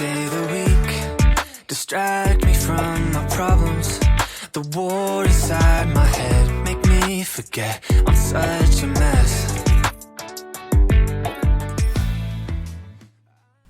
day of the week. Distract me from my problems. The war inside my head make me forget I'm such a mess.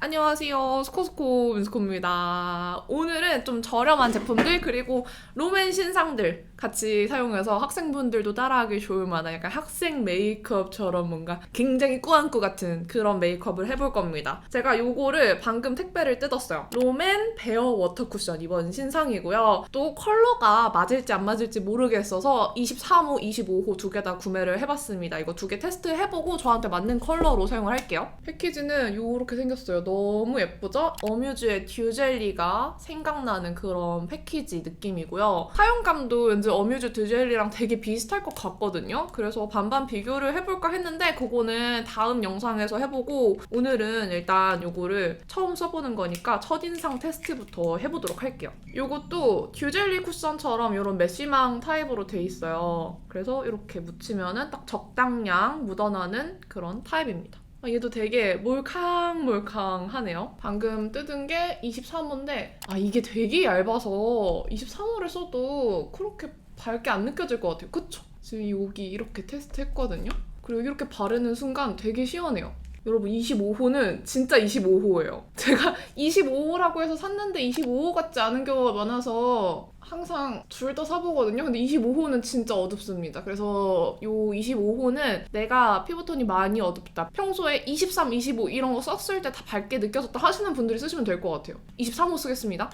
안녕하세요. 스코스코 민스코입니다. 오늘은 좀 저렴한 제품들 그리고 롬앤 신상들 같이 사용해서 학생분들도 따라하기 좋을 만한 약간 학생 메이크업처럼 뭔가 굉장히 꾸안꾸 같은 그런 메이크업을 해볼 겁니다. 제가 요거를 방금 택배를 뜯었어요. 롬앤 베어 워터 쿠션 이번 신상이고요. 또 컬러가 맞을지 안 맞을지 모르겠어서 23호, 25호 두 개 다 구매를 해봤습니다. 이거 두 개 테스트 해보고 저한테 맞는 컬러로 사용을 할게요. 패키지는 요렇게 생겼어요. 너무 예쁘죠? 어뮤즈의 듀젤리가 생각나는 그런 패키지 느낌이고요. 사용감도 왠지 어뮤즈 듀젤리랑 되게 비슷할 것 같거든요. 그래서 반반 비교를 해볼까 했는데 그거는 다음 영상에서 해보고 오늘은 일단 요거를 처음 써보는 거니까 첫인상 테스트부터 해보도록 할게요. 요것도 듀젤리 쿠션처럼 이런 메쉬망 타입으로 돼 있어요. 그래서 이렇게 묻히면은 딱 적당량 묻어나는 그런 타입입니다. 얘도 되게 몰캉몰캉하네요. 방금 뜯은 게 23호인데 이게 되게 얇아서 23호를 써도 그렇게 밝게 안 느껴질 것 같아요. 그쵸? 지금 여기 이렇게 테스트 했거든요. 그리고 이렇게 바르는 순간 되게 시원해요. 여러분 25호는 진짜 25호예요. 제가 25호라고 해서 샀는데 25호 같지 않은 경우가 많아서 항상 둘 다 사보거든요. 근데 25호는 진짜 어둡습니다. 그래서 요 25호는 내가 피부톤이 많이 어둡다. 평소에 23, 25 이런 거 썼을 때 다 밝게 느껴졌다 하시는 분들이 쓰시면 될 것 같아요. 23호 쓰겠습니다.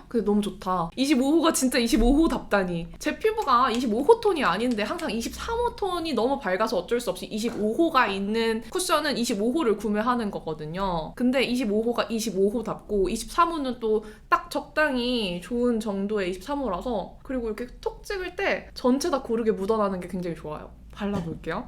근데 너무 좋다. 25호가 진짜 25호답다니. 제 피부가 25호 톤이 아닌데 항상 23호 톤이 너무 밝아서 어쩔 수 없이 25호가 있는 쿠션은 25호를 구매하는 거거든요. 근데 25호가 25호답고 23호는 또 딱 적당히 좋은 정도의 23호라서 그리고 이렇게 톡 찍을 때 전체 다 고르게 묻어나는 게 굉장히 좋아요. 발라볼게요.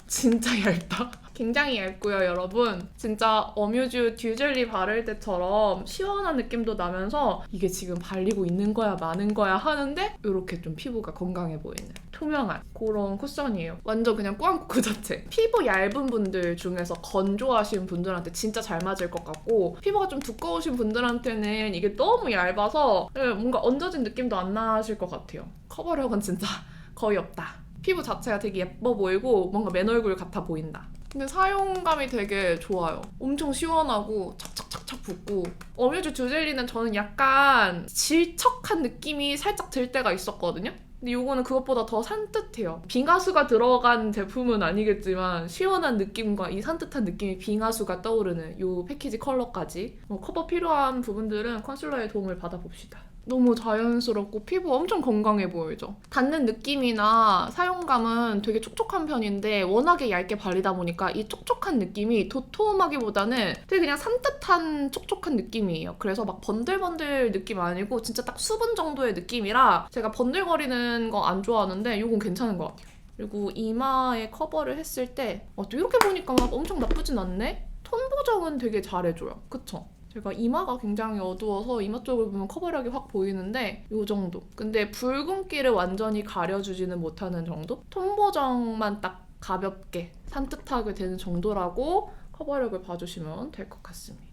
진짜 얇다. 굉장히 얇고요, 여러분. 진짜 어뮤즈 듀젤리 바를 때처럼 시원한 느낌도 나면서 이게 지금 발리고 있는 거야, 마는 거야 하는데 이렇게 좀 피부가 건강해 보이는 투명한 그런 쿠션이에요. 완전 그냥 꾸안꾸 그 자체. 피부 얇은 분들 중에서 건조하신 분들한테 진짜 잘 맞을 것 같고 피부가 좀 두꺼우신 분들한테는 이게 너무 얇아서 뭔가 얹어진 느낌도 안 나실 것 같아요. 커버력은 진짜 거의 없다. 피부 자체가 되게 예뻐 보이고 뭔가 맨 얼굴 같아 보인다. 근데 사용감이 되게 좋아요. 엄청 시원하고 착착착착 붓고 어뮤즈 듀젤리는 저는 약간 질척한 느낌이 살짝 들 때가 있었거든요. 근데 이거는 그것보다 더 산뜻해요. 빙하수가 들어간 제품은 아니겠지만 시원한 느낌과 이 산뜻한 느낌이 빙하수가 떠오르는 이 패키지 컬러까지 커버 필요한 부분들은 컨실러의 도움을 받아봅시다. 너무 자연스럽고 피부 엄청 건강해 보이죠? 닿는 느낌이나 사용감은 되게 촉촉한 편인데 워낙에 얇게 바르다 보니까 이 촉촉한 느낌이 도톰하기보다는 되게 그냥 산뜻한 촉촉한 느낌이에요. 그래서 막 번들번들 느낌 아니고 진짜 딱 수분 정도의 느낌이라 제가 번들거리는 거 안 좋아하는데 이건 괜찮은 것 같아요. 그리고 이마에 커버를 했을 때 또 이렇게 보니까 막 엄청 나쁘진 않네? 톤 보정은 되게 잘해줘요. 그쵸? 제가 이마가 굉장히 어두워서 이마 쪽을 보면 커버력이 확 보이는데 이 정도. 근데 붉은기를 완전히 가려주지는 못하는 정도? 톤 보정만 딱 가볍게 산뜻하게 되는 정도라고 커버력을 봐주시면 될 것 같습니다.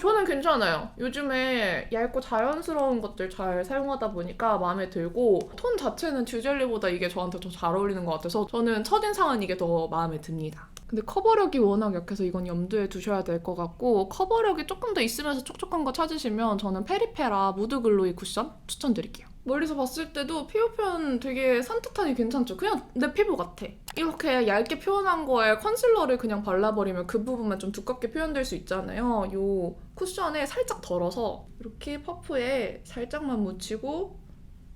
저는 괜찮아요. 요즘에 얇고 자연스러운 것들 잘 사용하다 보니까 마음에 들고 톤 자체는 듀젤리보다 이게 저한테 더 잘 어울리는 것 같아서 저는 첫인상은 이게 더 마음에 듭니다. 근데 커버력이 워낙 약해서 이건 염두에 두셔야 될 것 같고 커버력이 조금 더 있으면서 촉촉한 거 찾으시면 저는 페리페라 무드 글로이 쿠션 추천드릴게요. 멀리서 봤을 때도 피부 표현 되게 산뜻하니 괜찮죠? 그냥 내 피부 같아. 이렇게 얇게 표현한 거에 컨실러를 그냥 발라버리면 그 부분만 좀 두껍게 표현될 수 있잖아요. 이 쿠션에 살짝 덜어서 이렇게 퍼프에 살짝만 묻히고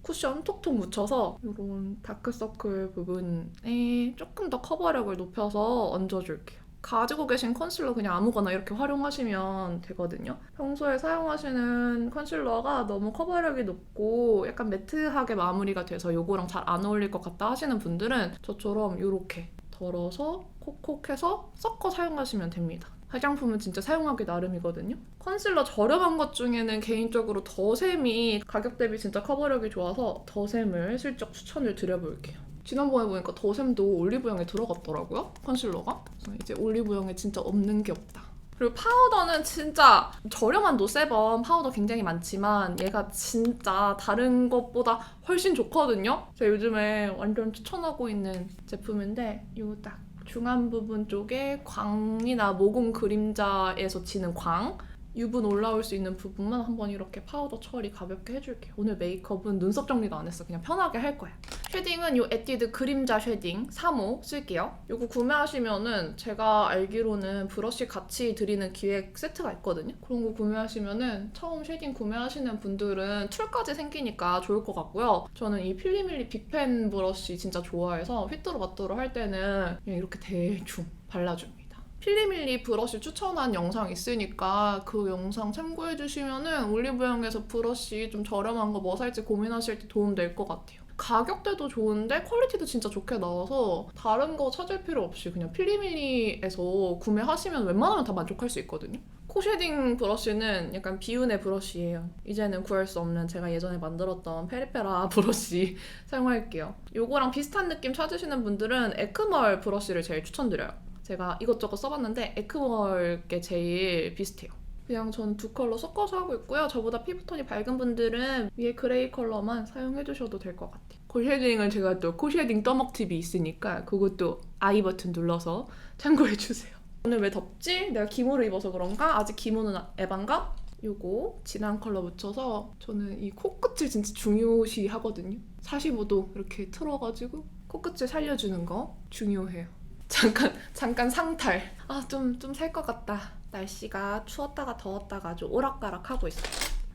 쿠션 톡톡 묻혀서 이런 다크서클 부분에 조금 더 커버력을 높여서 얹어줄게요. 가지고 계신 컨실러 그냥 아무거나 이렇게 활용하시면 되거든요. 평소에 사용하시는 컨실러가 너무 커버력이 높고 약간 매트하게 마무리가 돼서 이거랑 잘 안 어울릴 것 같다 하시는 분들은 저처럼 이렇게 덜어서 콕콕해서 섞어 사용하시면 됩니다. 화장품은 진짜 사용하기 나름이거든요. 컨실러 저렴한 것 중에는 개인적으로 더샘이 가격 대비 진짜 커버력이 좋아서 더샘을 슬쩍 추천을 드려볼게요. 지난번에 보니까 더샘도 올리브영에 들어갔더라고요, 컨실러가. 그래서 이제 올리브영에 진짜 없는 게 없다. 그리고 파우더는 진짜 저렴한 노세범 파우더 굉장히 많지만 얘가 진짜 다른 것보다 훨씬 좋거든요. 제가 요즘에 완전 추천하고 있는 제품인데 요 딱 중안 부분 쪽에 광이나 모공 그림자에서 지는 광 유분 올라올 수 있는 부분만 한번 이렇게 파우더 처리 가볍게 해줄게요. 오늘 메이크업은 눈썹 정리도 안 했어. 그냥 편하게 할 거야. 쉐딩은 이 에뛰드 그림자 쉐딩 3호 쓸게요. 이거 구매하시면은 제가 알기로는 브러쉬 같이 드리는 기획 세트가 있거든요. 그런 거 구매하시면은 처음 쉐딩 구매하시는 분들은 툴까지 생기니까 좋을 것 같고요. 저는 이 필리밀리 빅펜 브러쉬 진짜 좋아해서 휘뚜루마뚜루 할 때는 그냥 이렇게 대충 발라줍니다. 필리밀리 브러쉬 추천한 영상 있으니까 그 영상 참고해주시면은 올리브영에서 브러쉬 좀 저렴한 거 뭐 살지 고민하실 때 도움 될 것 같아요. 가격대도 좋은데 퀄리티도 진짜 좋게 나와서 다른 거 찾을 필요 없이 그냥 필리밀리에서 구매하시면 웬만하면 다 만족할 수 있거든요. 코 쉐딩 브러쉬는 약간 비운의 브러쉬예요. 이제는 구할 수 없는 제가 예전에 만들었던 페리페라 브러쉬 사용할게요. 요거랑 비슷한 느낌 찾으시는 분들은 에크멀 브러쉬를 제일 추천드려요. 제가 이것저것 써봤는데 에크멀게 제일 비슷해요. 그냥 저는 두 컬러 섞어서 하고 있고요. 저보다 피부톤이 밝은 분들은 위에 그레이 컬러만 사용해주셔도 될 것 같아요. 코 쉐딩은 제가 또 코 쉐딩 떠먹 팁이 있으니까 그것도 I 버튼 눌러서 참고해주세요. 오늘 왜 덥지? 내가 기모를 입어서 그런가? 아직 기모는 에반가? 요거 진한 컬러 묻혀서 저는 이 코끝을 진짜 중요시 하거든요. 45도 이렇게 틀어가지고 코끝을 살려주는 거 중요해요. 잠깐 상탈. 좀 살 것 같다. 날씨가 추웠다가 더웠다가 좀 오락가락하고 있어요.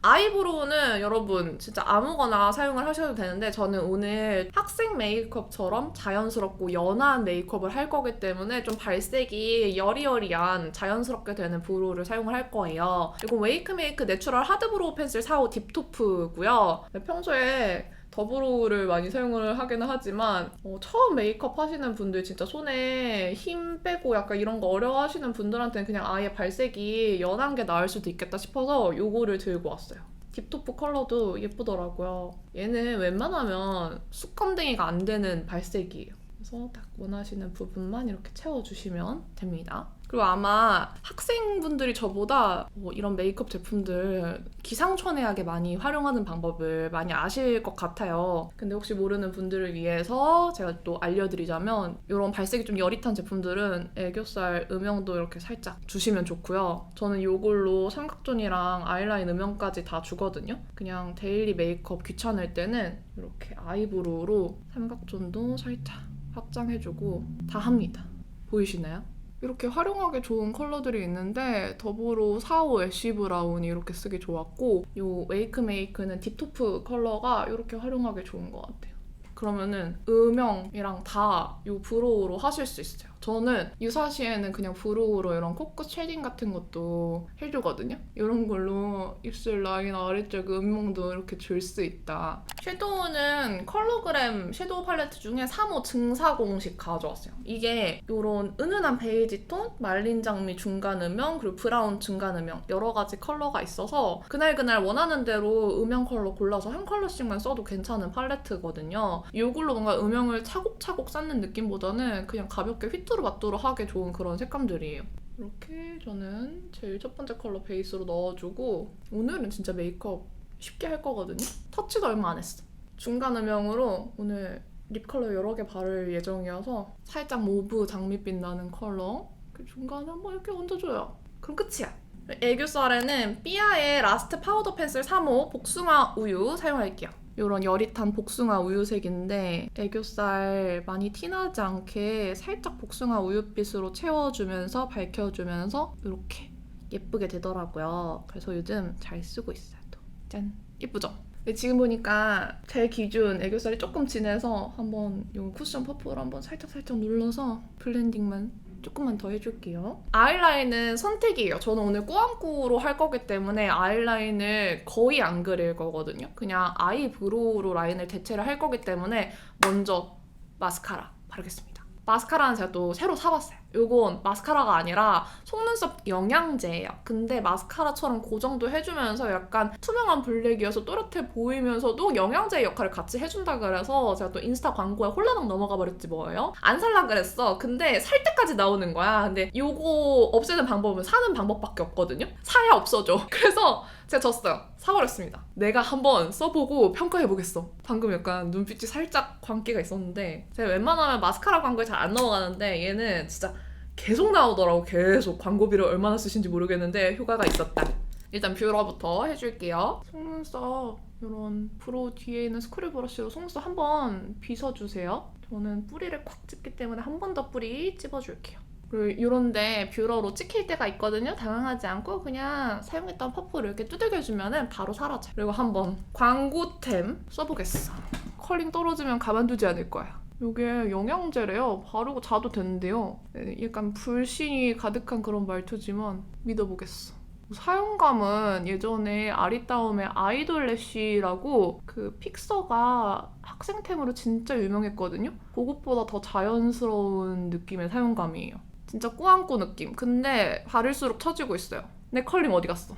아이브로우는 여러분 진짜 아무거나 사용을 하셔도 되는데 저는 오늘 학생 메이크업처럼 자연스럽고 연한 메이크업을 할 거기 때문에 좀 발색이 여리여리한 자연스럽게 되는 브로우를 사용을 할 거예요. 이건 웨이크메이크 내추럴 하드브로우 펜슬 4호 딥토프고요. 평소에 더브로우를 많이 사용을 하기는 하지만 처음 메이크업 하시는 분들 진짜 손에 힘 빼고 약간 이런 거 어려워하시는 분들한테는 그냥 아예 발색이 연한 게 나을 수도 있겠다 싶어서 요거를 들고 왔어요. 딥토프 컬러도 예쁘더라고요. 얘는 웬만하면 수컴댕이가 안 되는 발색이에요. 그래서 딱 원하시는 부분만 이렇게 채워주시면 됩니다. 그리고 아마 학생분들이 저보다 이런 메이크업 제품들 기상천외하게 많이 활용하는 방법을 많이 아실 것 같아요. 근데 혹시 모르는 분들을 위해서 제가 또 알려드리자면 이런 발색이 좀 여릿한 제품들은 애교살 음영도 이렇게 살짝 주시면 좋고요. 저는 이걸로 삼각존이랑 아이라인 음영까지 다 주거든요. 그냥 데일리 메이크업 귀찮을 때는 이렇게 아이브로우로 삼각존도 살짝 확장해주고 다 합니다. 보이시나요? 이렇게 활용하기 좋은 컬러들이 있는데 더브로우 4호 애쉬 브라운이 이렇게 쓰기 좋았고 이 웨이크메이크는 딥토프 컬러가 이렇게 활용하기 좋은 것 같아요. 그러면은 음영이랑 다 이 브로우로 하실 수 있어요. 저는 유사시에는 그냥 브로우로 이런 코끝 쉐딩 같은 것도 해주거든요. 이런 걸로 입술 라인 아래쪽 음영도 이렇게 줄 수 있다. 섀도우는 컬러그램 섀도우 팔레트 중에 3호 증사공식 가져왔어요. 이게 이런 은은한 베이지 톤, 말린 장미 중간 음영, 그리고 브라운 중간 음영 여러 가지 컬러가 있어서 그날그날 원하는 대로 음영 컬러 골라서 한 컬러씩만 써도 괜찮은 팔레트거든요. 이걸로 뭔가 음영을 차곡차곡 쌓는 느낌보다는 그냥 가볍게 휘뚜루마뚜루 하기 좋은 그런 색감들이에요. 이렇게 저는 제일 첫 번째 컬러 베이스로 넣어주고 오늘은 진짜 메이크업 쉽게 할 거거든요. 터치도 얼마 안 했어. 중간 음영으로 오늘 립 컬러 여러 개 바를 예정이어서 살짝 모브 장밋빛 나는 컬러 중간에 한번 이렇게 얹어줘요. 그럼 끝이야. 애교살에는 삐아의 라스트 파우더 펜슬 3호 복숭아 우유 사용할게요. 이런 여릿한 복숭아 우유색인데 애교살 많이 티나지 않게 살짝 복숭아 우유빛으로 채워주면서 밝혀주면서 이렇게 예쁘게 되더라고요. 그래서 요즘 잘 쓰고 있어요. 또. 짠! 예쁘죠? 지금 보니까 제 기준 애교살이 조금 진해서 한번 이 쿠션 퍼프로 한번 살짝 눌러서 블렌딩만 조금만 더 해줄게요. 아이라인은 선택이에요. 저는 오늘 꾸안꾸로 할 거기 때문에 아이라인을 거의 안 그릴 거거든요. 그냥 아이브로우로 라인을 대체를 할 거기 때문에 먼저 마스카라 바르겠습니다. 마스카라는 제가 또 새로 사봤어요. 요건 마스카라가 아니라 속눈썹 영양제예요. 근데 마스카라처럼 고정도 해주면서 약간 투명한 블랙이어서 또렷해 보이면서도 영양제 역할을 같이 해준다 그래서 제가 또 인스타 광고에 홀라당 넘어가 버렸지 뭐예요. 안 살라 그랬어. 근데 살 때까지 나오는 거야. 근데 요거 없애는 방법은 사는 방법밖에 없거든요. 사야 없어져. 그래서 제가 졌어요. 사버렸습니다. 내가 한번 써보고 평가해보겠어. 방금 약간 눈빛이 살짝 광기가 있었는데 제가 웬만하면 마스카라 광고에 잘 안 넘어가는데 얘는 진짜 계속 나오더라고. 계속 광고비를 얼마나 쓰신지 모르겠는데 효과가 있었다. 일단 뷰러부터 해줄게요. 속눈썹 이런 브로우 뒤에 있는 스크류 브러쉬로 속눈썹 한번 빗어주세요. 저는 뿌리를 콱 찝기 때문에 한 번 더 뿌리 찝어줄게요. 그리고 이런데 뷰러로 찍힐 때가 있거든요. 당황하지 않고 그냥 사용했던 퍼프를 이렇게 두들겨주면 바로 사라져요. 그리고 한번 광고템 써보겠어. 컬링 떨어지면 가만두지 않을 거야. 이게 영양제래요. 바르고 자도 되는데요. 약간 불신이 가득한 그런 말투지만 믿어보겠어. 사용감은 예전에 아리따움의 아이돌 래쉬라고 그 픽서가 학생템으로 진짜 유명했거든요. 그것보다 더 자연스러운 느낌의 사용감이에요. 진짜 꾸안꾸 느낌. 근데 바를수록 처지고 있어요. 내 컬링 어디 갔어?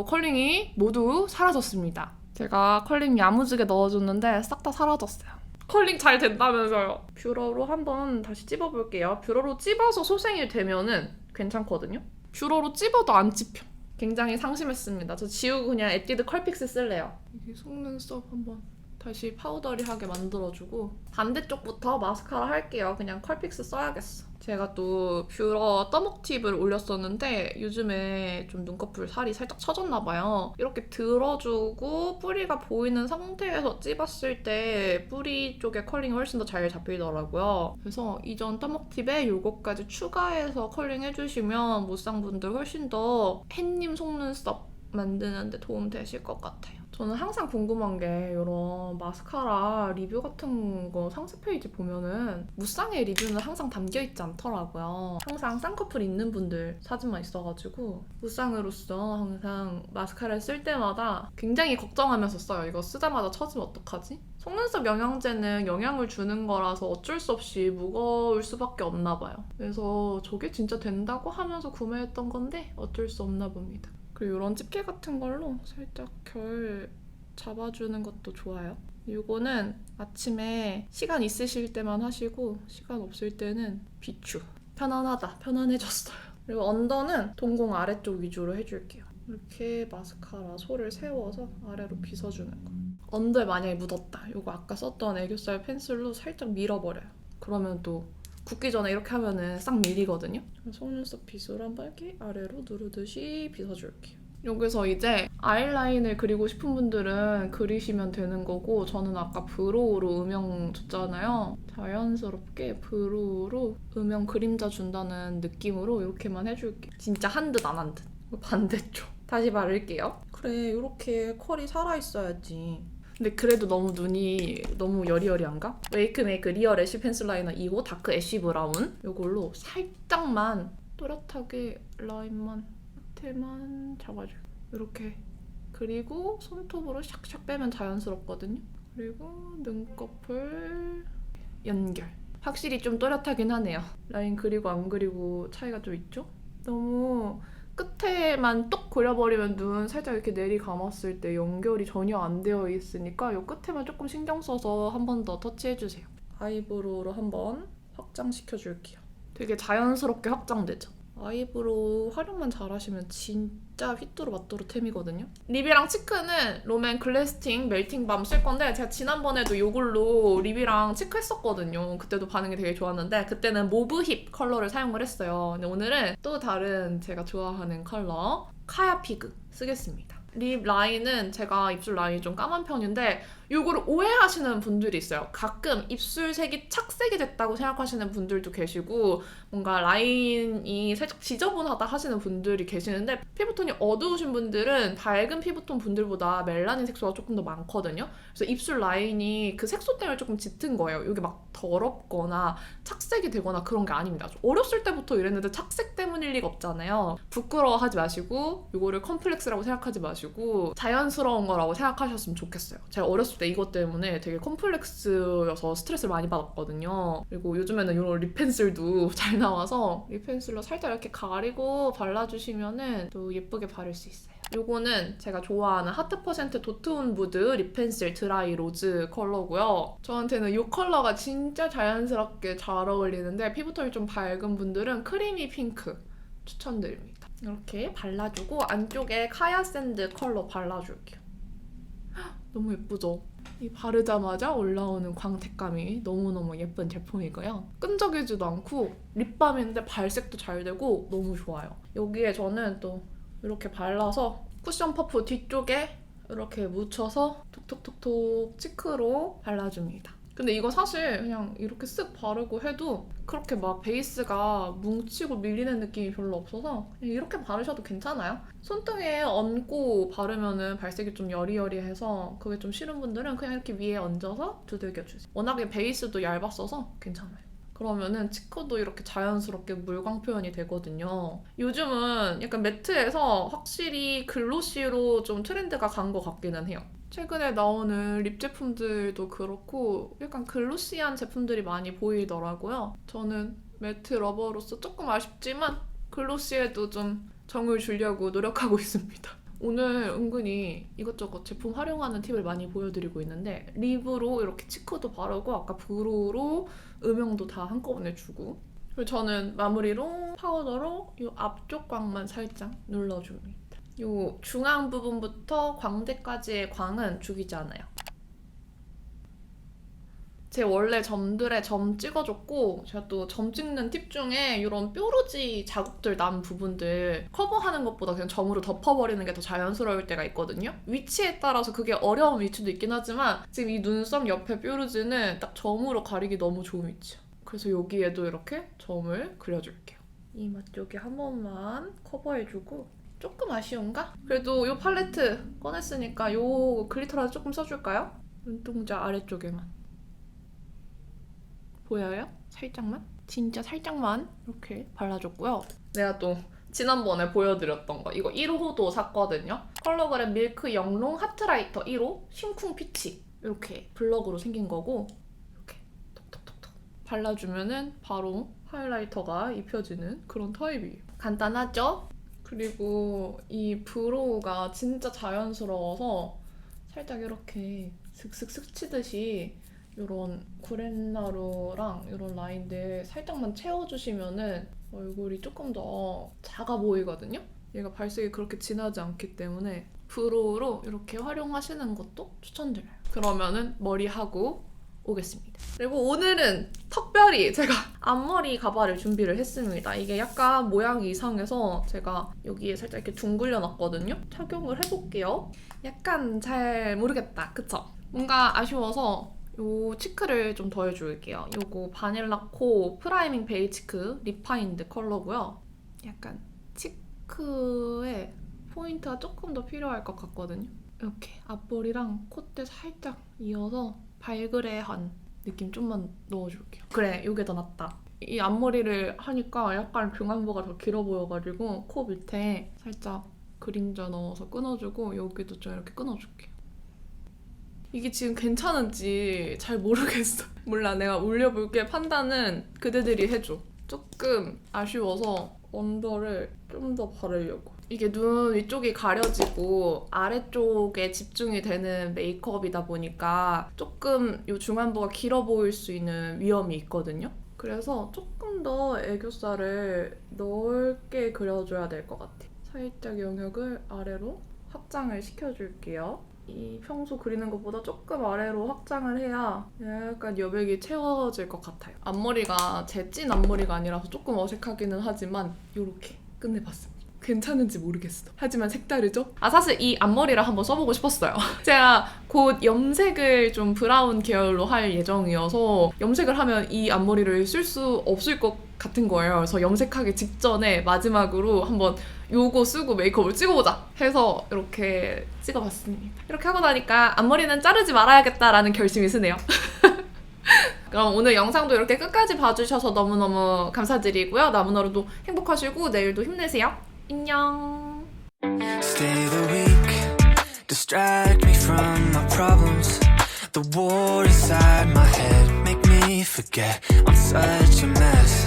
컬링이 모두 사라졌습니다. 제가 컬링 야무지게 넣어줬는데 싹 다 사라졌어요. 컬링 잘 된다면서요. 뷰러로 한번 다시 찝어볼게요. 뷰러로 찝어서 소생이 되면은 괜찮거든요. 뷰러로 찝어도 안 찝혀. 굉장히 상심했습니다. 저 지우고 그냥 에뛰드 컬픽스 쓸래요. 이게 속눈썹 한번 다시 파우더리하게 만들어주고 반대쪽부터 마스카라 할게요. 그냥 컬픽스 써야겠어. 제가 또 뷰러 떠먹 팁을 올렸었는데 요즘에 좀 눈꺼풀 살이 살짝 처졌나 봐요. 이렇게 들어주고 뿌리가 보이는 상태에서 찝었을 때 뿌리 쪽에 컬링이 훨씬 더 잘 잡히더라고요. 그래서 이전 떠먹 팁에 이것까지 추가해서 컬링 해주시면 무쌍분들 훨씬 더 햇님 속눈썹 만드는데 도움 되실 것 같아요. 저는 항상 궁금한 게 이런 마스카라 리뷰 같은 거 상세 페이지 보면은 무쌍의 리뷰는 항상 담겨있지 않더라고요. 항상 쌍꺼풀 있는 분들 사진만 있어가지고 무쌍으로서 항상 마스카라를 쓸 때마다 굉장히 걱정하면서 써요. 이거 쓰자마자 처지면 어떡하지? 속눈썹 영양제는 영양을 주는 거라서 어쩔 수 없이 무거울 수밖에 없나 봐요. 그래서 저게 진짜 된다고 하면서 구매했던 건데 어쩔 수 없나 봅니다. 그리고 이런 집게 같은 걸로 살짝 결 잡아주는 것도 좋아요. 이거는 아침에 시간 있으실 때만 하시고 시간 없을 때는 비추. 편안하다. 편안해졌어요. 그리고 언더는 동공 아래쪽 위주로 해줄게요. 이렇게 마스카라 솔을 세워서 아래로 빗어주는 거. 언더에 만약에 묻었다. 이거 아까 썼던 애교살 펜슬로 살짝 밀어버려요. 그러면 또 굳기 전에 이렇게 하면은 싹 밀리거든요. 속눈썹 빗으로 한번 이렇게 아래로 누르듯이 빗어줄게요. 여기서 이제 아이라인을 그리고 싶은 분들은 그리시면 되는 거고 저는 아까 브로우로 음영 줬잖아요. 자연스럽게 브로우로 음영 그림자 준다는 느낌으로 이렇게만 해줄게요. 진짜 한 듯 안 한 듯. 반대쪽. 다시 바를게요. 그래, 이렇게 컬이 살아있어야지. 근데 그래도 너무 눈이 너무 여리여리한가? 웨이크메이크 리얼 애쉬 펜슬 라이너 2호 다크 애쉬 브라운 이걸로 살짝만 또렷하게 라인만 끝에만 잡아줘요. 이렇게. 그리고 손톱으로 샥샥 빼면 자연스럽거든요. 그리고 눈꺼풀 연결. 확실히 좀 또렷하긴 하네요. 라인 그리고 안 그리고 차이가 좀 있죠? 너무 끝에만 똑 그려버리면 눈 살짝 이렇게 내리 감았을 때 연결이 전혀 안 되어 있으니까 이 끝에만 조금 신경 써서 한 번 더 터치해주세요. 아이브로우로 한번 확장시켜줄게요. 되게 자연스럽게 확장되죠? 아이브로우 활용만 잘하시면 진짜 휘뚜루마뚜루템이거든요. 립이랑 치크는 롬앤 글래스팅 멜팅 밤 쓸 건데 제가 지난번에도 이걸로 립이랑 치크 했었거든요. 그때도 반응이 되게 좋았는데 그때는 모브 힙 컬러를 사용을 했어요. 근데 오늘은 또 다른 제가 좋아하는 컬러 카야 피그 쓰겠습니다. 립 라인은 제가 입술 라인이 좀 까만 편인데 이거를 오해하시는 분들이 있어요. 가끔 입술색이 착색이 됐다고 생각하시는 분들도 계시고 뭔가 라인이 살짝 지저분하다 하시는 분들이 계시는데 피부톤이 어두우신 분들은 밝은 피부톤 분들보다 멜라닌 색소가 조금 더 많거든요. 그래서 입술 라인이 그 색소 때문에 조금 짙은 거예요. 이게 막 더럽거나 착색이 되거나 그런 게 아닙니다. 어렸을 때부터 이랬는데 착색 때문일 리가 없잖아요. 부끄러워하지 마시고 이거를 컴플렉스라고 생각하지 마시고 자연스러운 거라고 생각하셨으면 좋겠어요. 제가 어렸을 때 때 이것 때문에 되게 컴플렉스여서 스트레스를 많이 받았거든요. 그리고 요즘에는 이런 립 펜슬도 잘 나와서 립 펜슬로 살짝 이렇게 가리고 발라주시면은 또 예쁘게 바를 수 있어요. 요거는 제가 좋아하는 하트 퍼센트 도트온 무드 립 펜슬 드라이 로즈 컬러고요. 저한테는 이 컬러가 진짜 자연스럽게 잘 어울리는데 피부톤이 좀 밝은 분들은 크리미 핑크 추천드립니다. 이렇게 발라주고 안쪽에 카야 샌드 컬러 발라줄게요. 너무 예쁘죠? 이 바르자마자 올라오는 광택감이 너무너무 예쁜 제품이고요. 끈적이지도 않고 립밤인데 발색도 잘 되고 너무 좋아요. 여기에 저는 또 이렇게 발라서 쿠션 퍼프 뒤쪽에 이렇게 묻혀서 톡톡톡톡 치크로 발라줍니다. 근데 이거 사실 그냥 이렇게 쓱 바르고 해도 그렇게 막 베이스가 뭉치고 밀리는 느낌이 별로 없어서 그냥 이렇게 바르셔도 괜찮아요. 손등에 얹고 바르면은 발색이 좀 여리여리해서 그게 좀 싫은 분들은 그냥 이렇게 위에 얹어서 두들겨주세요. 워낙에 베이스도 얇았어서 괜찮아요. 그러면은 치크도 이렇게 자연스럽게 물광 표현이 되거든요. 요즘은 약간 매트에서 확실히 글로시로 좀 트렌드가 간 것 같기는 해요. 최근에 나오는 립 제품들도 그렇고 약간 글로시한 제품들이 많이 보이더라고요. 저는 매트 러버로서 조금 아쉽지만 글로시에도 좀 정을 주려고 노력하고 있습니다. 오늘 은근히 이것저것 제품 활용하는 팁을 많이 보여드리고 있는데 립으로 이렇게 치크도 바르고 아까 브로우로 음영도 다 한꺼번에 주고 그리고 저는 마무리로 파우더로 이 앞쪽 광만 살짝 눌러줍니다. 이 중앙 부분부터 광대까지의 광은 죽이지 않아요. 제 원래 점들에 점 찍어줬고 제가 또 점 찍는 팁 중에 이런 뾰루지 자국들 난 부분들 커버하는 것보다 그냥 점으로 덮어버리는 게 더 자연스러울 때가 있거든요. 위치에 따라서 그게 어려운 위치도 있긴 하지만 지금 이 눈썹 옆에 뾰루지는 딱 점으로 가리기 너무 좋은 위치야. 그래서 여기에도 이렇게 점을 그려줄게요. 이마 쪽에 한 번만 커버해주고 조금 아쉬운가? 그래도 이 팔레트 꺼냈으니까 이 글리터라도 조금 써줄까요? 눈동자 아래쪽에만. 보여요? 살짝만? 진짜 살짝만 이렇게 발라줬고요. 내가 또 지난번에 보여드렸던 거 이거 1호도 샀거든요. 컬러그램 밀크 영롱 하트라이터 1호 심쿵 피치 이렇게 블럭으로 생긴 거고 이렇게 톡톡톡톡 발라주면은 바로 하이라이터가 입혀지는 그런 타입이에요. 간단하죠? 그리고 이 브로우가 진짜 자연스러워서 살짝 이렇게 슥슥 스치듯이 이런 구렛나루랑 이런 라인들 살짝만 채워주시면은 얼굴이 조금 더 작아 보이거든요? 얘가 발색이 그렇게 진하지 않기 때문에 브로우로 이렇게 활용하시는 것도 추천드려요. 그러면은 머리하고 오겠습니다. 그리고 오늘은 특별히 제가 앞머리 가발을 준비를 했습니다. 이게 약간 모양이 이상해서 제가 여기에 살짝 이렇게 둥글려 놨거든요. 착용을 해볼게요. 약간 잘 모르겠다. 그쵸? 뭔가 아쉬워서 요 치크를 좀 더해줄게요. 요거 바닐라코 프라이밍 베이치크 리파인드 컬러고요. 약간 치크에 포인트가 조금 더 필요할 것 같거든요. 이렇게 앞머리랑 콧대 살짝 이어서 발그레한 느낌 좀만 넣어줄게요. 그래, 요게 더 낫다. 이 앞머리를 하니까 약간 중안부가 더 길어 보여가지고 코 밑에 살짝 그림자 넣어서 끊어주고 여기도 좀 이렇게 끊어줄게요. 이게 지금 괜찮은지 잘 모르겠어. 몰라, 내가 올려볼게. 판단은 그대들이 해줘. 조금 아쉬워서 언더를 좀 더 바르려고. 이게 눈 위쪽이 가려지고 아래쪽에 집중이 되는 메이크업이다 보니까 조금 이 중안부가 길어 보일 수 있는 위험이 있거든요. 그래서 조금 더 애교살을 넓게 그려줘야 될 것 같아요. 살짝 영역을 아래로 확장을 시켜줄게요. 이 평소 그리는 것보다 조금 아래로 확장을 해야 약간 여백이 채워질 것 같아요. 앞머리가 제 찐 앞머리가 아니라서 조금 어색하기는 하지만 이렇게 끝내봤습니다. 괜찮은지 모르겠어. 하지만 색다르죠? 사실 이 앞머리를 한번 써보고 싶었어요. 제가 곧 염색을 좀 브라운 계열로 할 예정이어서 염색을 하면 이 앞머리를 쓸 수 없을 것 같은 거예요. 그래서 염색하기 직전에 마지막으로 한번 요거 쓰고 메이크업을 찍어보자 해서 이렇게 찍어봤습니다. 이렇게 하고 나니까 앞머리는 자르지 말아야겠다라는 결심이 스네요. 그럼 오늘 영상도 이렇게 끝까지 봐주셔서 너무너무 감사드리고요. 남은 하루도 행복하시고 내일도 힘내세요. 안녕. Stay the week, distract me from my problems. The war inside my head make me forget I'm such a mess.